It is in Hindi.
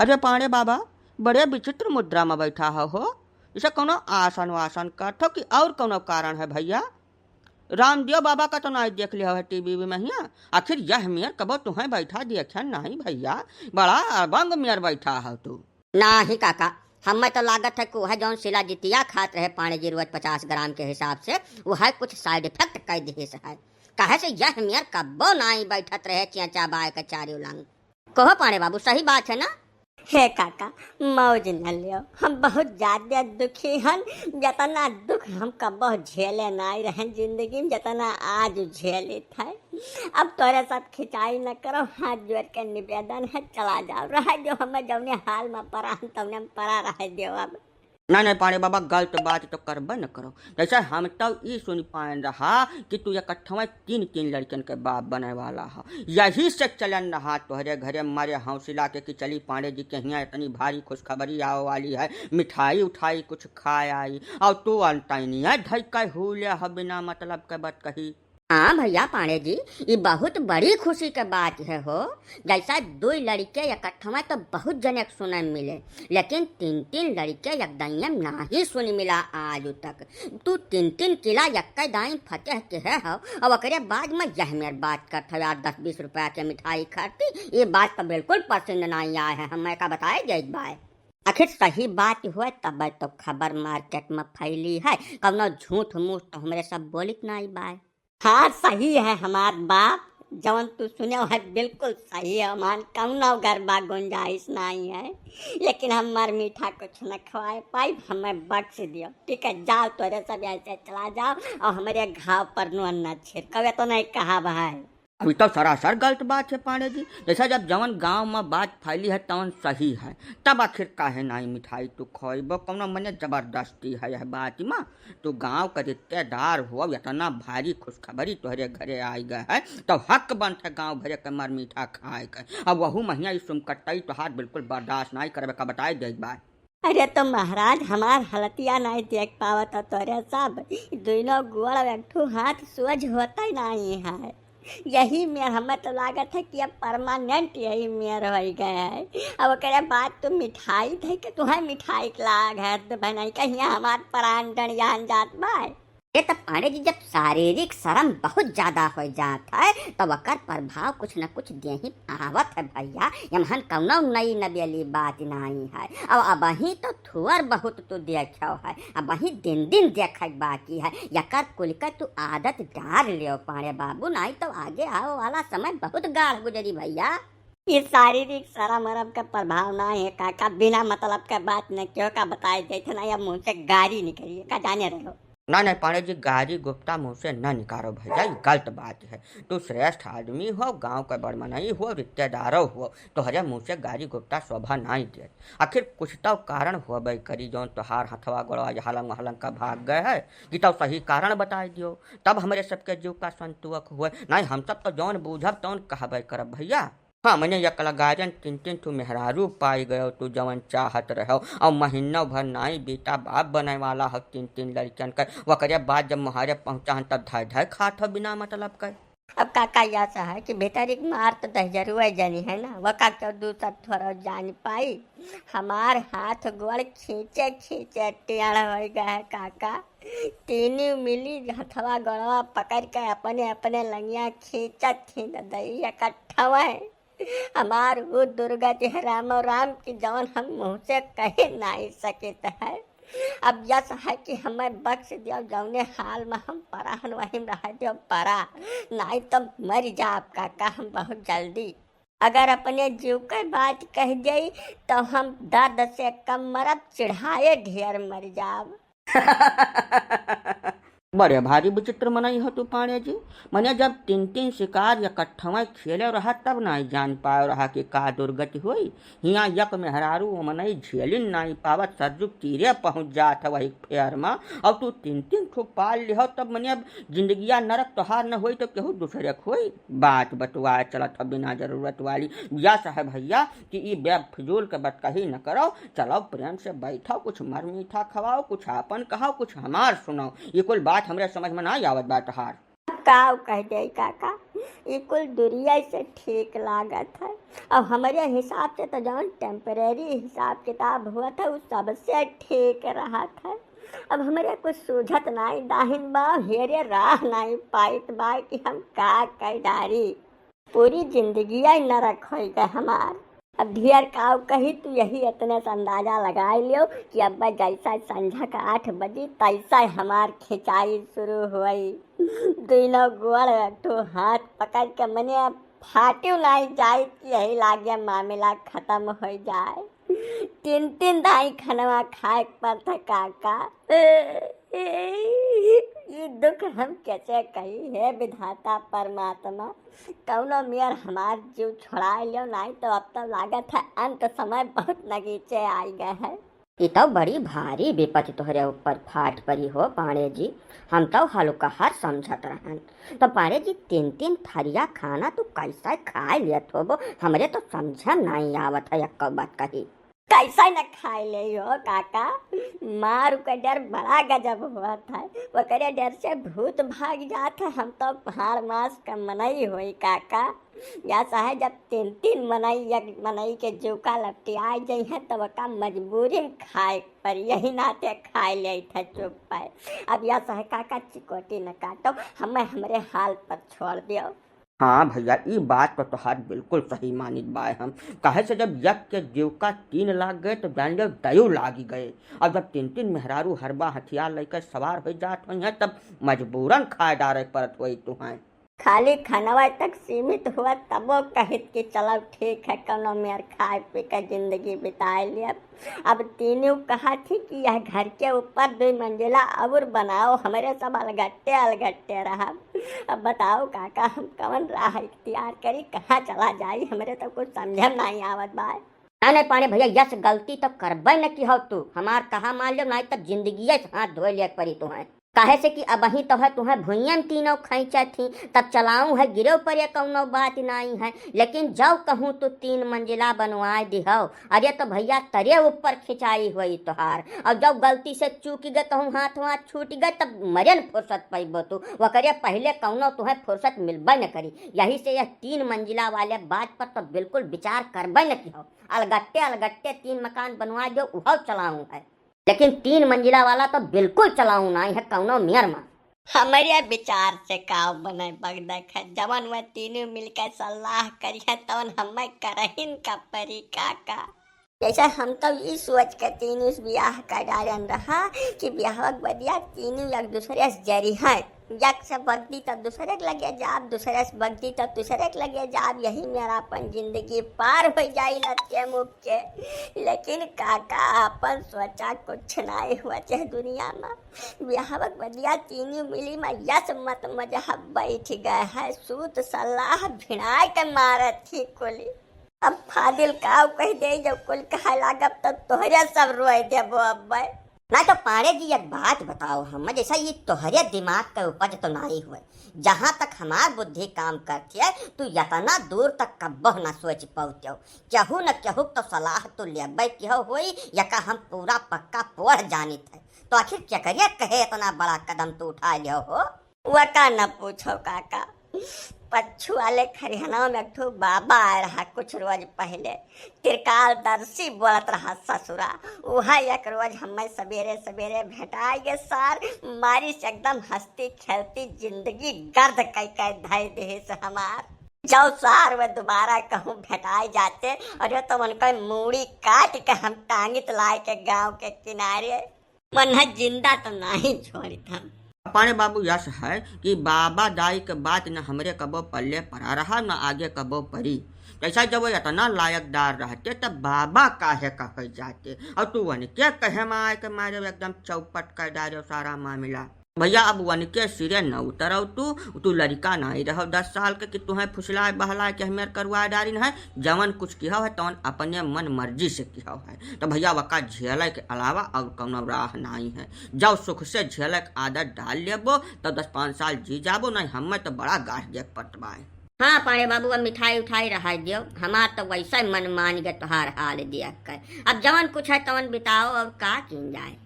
अरे पाणे बाबा, बड़े विचित्र मुद्रा में बैठा हो। इसे कोनो आसन वासन करथो कि और कोनो कारण है भैया? रामदेव बाबा का तो नहीं देख लिया है टीवी में हिया। आखिर यह मेयर कबो तुम्हें बैठा देखा नहीं भैया? बड़ा अबंग मेयर बैठा है तू। नाही काका, हमें तो लागत है कि वह जौन शिला जितिया खात रहे पानी जी रोज 50 ग्राम के हिसाब से वह कुछ साइड इफेक्ट कर दिए से है। कहे से यह मेयर कब्बो नहीं बैठत रहे चेचा बाय के चारी उलंग। कहो पाणे बाबू, सही बात है ना? हे काका, मौज न लियो, हम बहुत ज्यादा दुखी हन। जतना दुख हम कबो झेले नहीं रहे जिंदगी में जतना आज झेले थे। अब तोरे साथ खिंचाई न करो, हाथ जोड़ के निवेदन है, चला जाओ। रह जो हमें जौने हाल में परा तौने में परा रह दियो। अब नहीं पाणे बाबा, गलत बात तो करबे न करो। जैसे हम तो ये सुन पान रहा कि तू इकट्ठा 3 लड़कन के बाप बने वाला है। यही से चलन रहा तोहरे घरे मारे हौसला के कि चली पांडे जी के यहाँ इतनी भारी खुशखबरी आने वाली है, मिठाई उठाई कुछ खाए आई, और तू अंतनी है धैका हुलिया है बिना मतलब के बात कही। हाँ भैया पाणे जी, ये बहुत बड़ी खुशी के बात है हो। जैसा 2 लड़के इकट्ठा तो बहुत जने सुने मिले, लेकिन 3 लड़के एकदम नहीं सुनी मिला आज तक। तू 3 किला यक्का दाइन फतेह के है हो, और ओकरे बाद में यह मेरी बात करता यार 10-20 रुपया के मिठाई खाती। ये बात तो बिल्कुल पसंद नहीं आया है हमें का बताए गई बात। आखिर सही बात हुआ तब तो खबर मार्केट में फैली है, कौनो झूठ मूठ तो हमारे सब बोलित नहीं बाय। हाँ सही है हमार बाप, जवन तू सुने है बिल्कुल सही है। मान कौनो गरबा गुंजाइश नहीं है, लेकिन हमार मीठा कुछ न खवाए पाई, हमें बख्श दियो। ठीक है, जाओ तोरे सब ऐसे चला जाओ, और हमारे घाव पर नुअन न छिड़कवे तो नहीं कहा भाई। अभी तो सरासर गलत बात है पांडे जी। जैसा जब जवन गांव में बात फैली है तवन सही है, तब आखिर काहे नहीं मिठाई तू खोइबो? कौनो मने जबरदस्ती है यह बात में? तू गांव का रिश्तेदार हो, इतना भारी खुशखबरी तोहरे घरे आई गए है, तो हक बनता है गांव भरे के मर मीठा खाए के। अब वहू महिया इस सुमकट्टई तो हाथ बिल्कुल बर्दाश्त नहीं करे का बताए दे बात। अरे तो महाराज हमार हलतिया नहीं देख पावत तोरे सब, दोनों गोड़ एकठू हाथ सोझ होता ही नहीं है। यही मेयर हमें तो लागत है कि अब परमानेंट यही मेयर हो गया है। अब करे बात तो मिठाई थे कि तुम्हें मिठाई के लाग है तो बनाई कहीं हमार प्राण डणियान जात बाय। ये तो पांडे जी जब शारीरिक श्रम बहुत ज्यादा हो जाता है तो वकर प्रभाव कुछ न कुछ दे ही आवत है भैया। यमहन कौनो नई नबेली बात नहीं है। अब ही तो थुअर बहुत तू देखो है, अब ही दिन दिन देख बाकी है। यकर कुल का तू आदत डाल लियो पांडे बाबू, नहीं तो आगे आओ वाला समय बहुत गाढ़ गुजरी भैया। ये शारीरिक शर्म अरब का प्रभाव नहीं है काका, बिना मतलब का बात न क्यों का बताए देते ना, या मुँह से गाड़ी निकलिए का जाने रहो। नहीं पांडे जी, गाड़ी गुप्ता मुँह से न निकालो भैया, ये गलत बात है। तू श्रेष्ठ आदमी हो, गांव का बड़मनई हो, रिश्तेदारों हो, तो हरे मुँह से गाड़ी गुप्ता शोभा नहीं दे। आखिर कुछ तो कारण हुआ भाई करी जौन तोहार हथवा गोड़वा हलंग हलंग का भाग गए है, कि तो सही कारण बता दियो, तब हमारे सबके जीव का संतुक हुए। नहीं हम सब तो जौन बूझब तौन कहबे करब भैया। हाँ मैंने यक लगाजन 3 तू मेहरारू पाई गयो तू जवन चाहत रहो, और महीनों भर नाई बेटा बाप बने वाला हो 3 लड़कियन का। वकरे बाद जब मुहारे पहुँचा तब धाय धाय खात हो बिना मतलब का। अब काका ऐसा है कि भीतरिक मार तो दहजरू जानी है ना, वह का दूसर थोड़ा जान पाई। हमार हाथ गोड़ खींचे खींचे टेढ़ हो गया है काका। तीनों मिली हथवा गोड़वा पकड़ के अपने अपने लंगिया खींचत थी दई इकट्ठा है। हमार वो दुर्गति है राम राम की जवन हम मुँह से कह नहीं सकते है। अब यस है कि हमें बख्श दियो, जौने हाल में हम परा हन वहीं रह दियो परा, नहीं तो मर जाब काका हम बहुत जल्दी। अगर अपने जीव के बात कह जाई तो हम दर्द से कम मरब, चिढ़ाए ढेर मर जाब। बड़े भारी विचित्र मनई हो तू पाणे जी। मने जब 3 शिकार इकट्ठा खेले रहा तब नहीं जान पाए रहा कि का दुर्गति हुई। हिया यक मेहरारू मनई झेलिन नहीं पावत, सरजुग तीरे पहुँच जात वही फेर में, और तू 3 ठुक पाल लिहो तब मने अब जिंदगिया नरक तोहार न हुई तो केहू दूसरे हुई। बात बतवाए चलत हो बिना जरूरत वाली। यस है भैया कि ये बेफजूल के बात कही न करो, चलो प्रेम से बैठो, कुछ मर मीठा खवाओ, कुछ आपन कहो, कुछ हमार सुनाओ। ये कुल बात हमरे समझ में ना आवत बात हार। का कह दे काका, ये कुल दुनिया से ठीक लागत है। अब हमारे हिसाब से तो जौन टेम्परेरी हिसाब किताब हुआ था वो सबसे ठीक रहा था। अब हमारे कुछ सूझत नहीं दाहिन बा हेरे राह नहीं पाइत बा कि हम का कह डारी। पूरी जिंदगी न रखो गए हमार। अब ढेर काव कही तू यही इतने से अंदाजा लगा लियो कि अब जैसा संझा का 8 बजे तैसा हमार खिंचाई शुरू हुई। दोनों गोड़ तो हाथ पकड़ के मने फाटू नहीं जाए कि यही लागे मामला खत्म हो जाए। 3 दाई खनवा खाए पर था काका। ये दुख हम कैसे कही है विधाता परमात्मा। कौनो मेयर हमार जीव छोड़ा लियो नहीं तो अब तो लागत है अंत समय बहुत नगीचे आई गए है। ये तो बड़ी भारी विपत्ति तोहरे ऊपर फाट पड़ी हो पाणे जी। हम तो हल्का हर समझत रहन। तो पाणे जी 3 थरिया खाना तू कैसा खा लियत हो? हमरे तो समझ नहीं आवत है एक बात कही। कैसा न खाए ले हो काका। मार का डर बड़ा गजब हुआ था। वो करे डर से भूत भाग जाते। हम तो पहाड़ मास का मनई हुई काका। या चाहे जब 3 मनई एक मनई के जूका लपटी आ जाई है तो वका मजबूरी खाए पर यही नाते खाए ले था चुप पाए। अब या चाहे काका चिकोटी न काटो हमें हमरे हाल पर छोड़ दियो। हाँ भैया, ये बात तो तोहार बिल्कुल सही मानित बाय हम। कहे से जब यज्ञ के जीवका 3 लाग गए तो जान लो दयो लागी गए। अब जब 3 मेहरारू हरबा हथियार लेकर सवार हो जात हुई हैं तब मजबूरन खाए डारे परत हुई तुम्हें। खाली खानवा तक सीमित हुआ तबो कहित कि चलो ठीक है कौनो मेर खाए पी कर जिंदगी बिताए लिया। अब तीनों कहा थी कि यह घर के ऊपर 2 मंजिला और बनाओ। हमारे सब अलगट्टे अलगट्टे रहा। अब बताओ काका हम कौन राह इख्तियार करी कहाँ चला जाई। हमारे तो कुछ समझ नहीं आवत बा। नहीं पाने भैया यस गलती तो करबे न की हो तू। हमार कहा मान लो नहीं तब जिंदगी हाथ धोए लिया पड़ी तुम्हें। काहे से कि अब ही तो है तुम्हें भुइयन तीनों खैचा थी तब चलाऊं है गिरे पर ये कौनो बात नहीं है। लेकिन जब कहूँ तो 3 मंजिला बनवाए दिहो। अरे तो भैया तरे ऊपर खिंचाई हुई तोहार। और जब गलती से चूक गए कहूँ हाथ छूट गए तब मरन फुर्सत पैबो तू। वो करे पहले कौनो तुम्हें फुर्सत मिलबे न करी। यही से यह 3 मंजिला वाले बात पर तो बिल्कुल विचार करबे न की हो। अलगट्टे 3 मकान बनवा दो उहो चलाऊं है। लेकिन 3 मंजिला वाला तो बिल्कुल चलाऊं नहीं है कौनो मेयर में। हमारे विचार से काव बने बगदक है। जवन वह तीनों मिलकर सलाह करिए तवन हमें करहिन का परी काका। जैसे हम तो ये सोच के तीनों ब्याह का डारन रहा कि ब्याह बदिया तीनों एक दूसरे से जरी है। एक से बगदी तो दूसरे के लगे जाब, दूसरे से बगदी तो दूसरे के लगे जाब। यही मेरा अपन जिंदगी पार हो जाई लत्ते मुख के। लेकिन काका अपन सोचा कुछ नहीं हुआ चाहे दुनिया में। ब्याहक बदिया तीनों मिली में यस मत मजहब बैठ गए है। सूत सलाह भिड़ाई के मारत थी कुली। अब फादिल काव कह दे जब कुल कहा लागब तब तोहरे सब रोए देबो। अब नहीं तो पाणे जी एक बात बताओ हम जैसा ये तोहरे दिमाग का उपज तो नहीं हुए। जहाँ तक हमार बुद्धि काम करती है तू इतना दूर तक कब्बो न सोच पाओ। केहू न केहू तो सलाह तो लेबे केहो होई या का हम पूरा पक्का पढ़ जानित है। तो आखिर क्या करिए कहे इतना बड़ा कदम तू उठा लियो हो। वका न पूछो काका। पच्छू वाले खरिहना में एक बाबा आ रहा कुछ रोज पहले। त्रिकाल दर्शी बोलत रहा ससुरा। वह एक रोज हमें सवेरे सवेरे भेटाएगे सार। मारी से एकदम हंसती खेलती जिंदगी गर्द कई धाई दे से हमार। जब सार वे दोबारा कहूँ भेटाए जाते और तो उनका मूड़ी काट के हम टांगित लाए के गाँव के किनारे। मन जिंदा तो नहीं छोड़ी था। पाने बाबू यश है कि बाबा दाई के बात न हमरे कबो पल्ले पड़ा रहा न आगे कबो पड़ी। जैसा जब वो इतना लायकदार रहते तब बाबा काहे कहे जाते और तू वन क्या कहे माए के मारे एकदम चौपट कर डालो सारा मामला। भैया अब वन के सिरे न उतरो तू लड़का नहीं रहो 10 साल के कि तुम्हें फुसलाए बहलाए के हमें करवा डारी है। जवन कुछ किया है तवन अपने मन मर्जी से किया है। तो भैया वका झेले के अलावा और कौनो राह नहीं है। जब सुख से झेले के आदत डाल लेबो तो 10-5 साल जी जाबो। नहीं हमें तो बड़ा गाढ़ देख पटवाए। हाँ पाणे बाबू अब मिठाई उठाई रहा दियो। हमार तो वैसा मन मान गए तोहार हाल दिया कर। अब जवन कुछ है तवन बिताओ और का किन जाए।